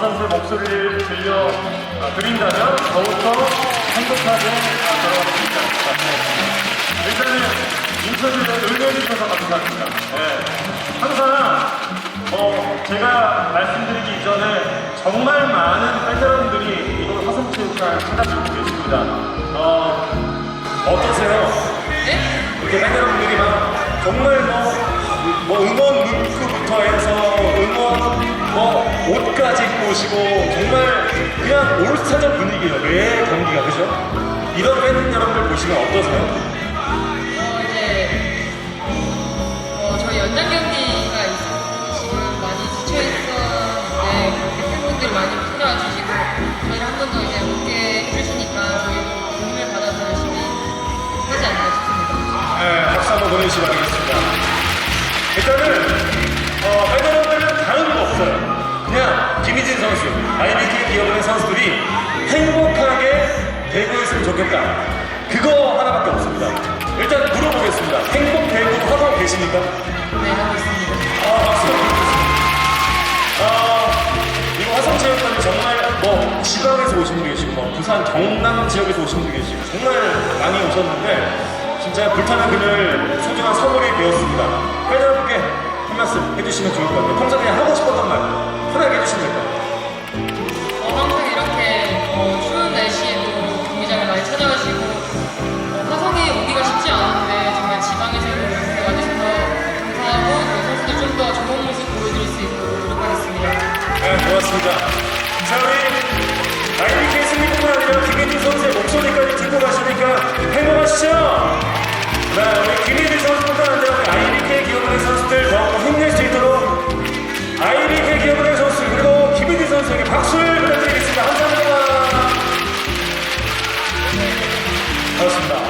선수의 목소리를 들려드린다면 더욱더 행복하게 돌아갈 수 있지 않을까 생각합니다. 일단은 인터뷰를 응해주셔서 감사합니다. 네. 항상 제가 말씀드리기 이전에 정말 많은 팬여러분들이 이곳 화성체육관 찾아주고 계십니다. 어떠세요? 네? 이렇게 팬여러분들이 막 정말 응원 문구부터 해서 응원 옷까지 입고 오시고 정말 그냥 올스타전 분위기예요. 매 경기가 그죠? 이런 팬 여러분들 보시면 어떠세요? 저희 연장 경기가 있어서 지금 많이 지쳐있었는데 그렇게 팬분들이 많이 찾아와주시고 저희를 한 번 더 이제 웃게 해주시니까 저희도 도움을 받아서 열심히 하지 않나 싶습니다. 네, 박수 한번 보내주시기 바라겠습니다. 일단은 팬 여러분들은 다른 거 없어요. 그냥 김희진 선수, IBK 기업의 선수들이 행복하게 되고 있으면 좋겠다. 그거 하나밖에 없습니다. 일단 물어보겠습니다. 행복되고 하고 계십니까? 네, 하고 있습니다. 박수 이거 화성체육관이 정말 지방에서 오신 분 계시고 부산 경남 지역에서 오신 분 계시고 정말 많이 오셨는데 진짜 불타는 그늘 소중한 선물이 되었습니다. 팬 여러분께 한 말씀 해주시면 좋을 것 같아요. 평소에 하고 싶었던 말 편하게 해주시면 될 것 같아요. 항상 이렇게 추운 날씨에도 경기장을 많이 찾아가시고 화성에 오기가 쉽지 않은데 정말 지방에서 이렇게 와주셔서 감사하고 선수들 좀 더 좋은 모습 보여드릴 수 있도록 노력하겠습니다. 네, 고맙습니다. 자, 우리 IBK 승리뿐만 아니라 김혜진 선수의 목소리까지 듣고 가시니까 행복하시죠? 네, 우리 김혜진 선수뿐만 아니라 우리 IBK 기업은행 선수들 더 힘낼 수 있도록 IBK 기업은행 선수 그리고 김혜진 선수에게 박수를 부탁드리겠습니다. 감사합니다. 고맙습니다.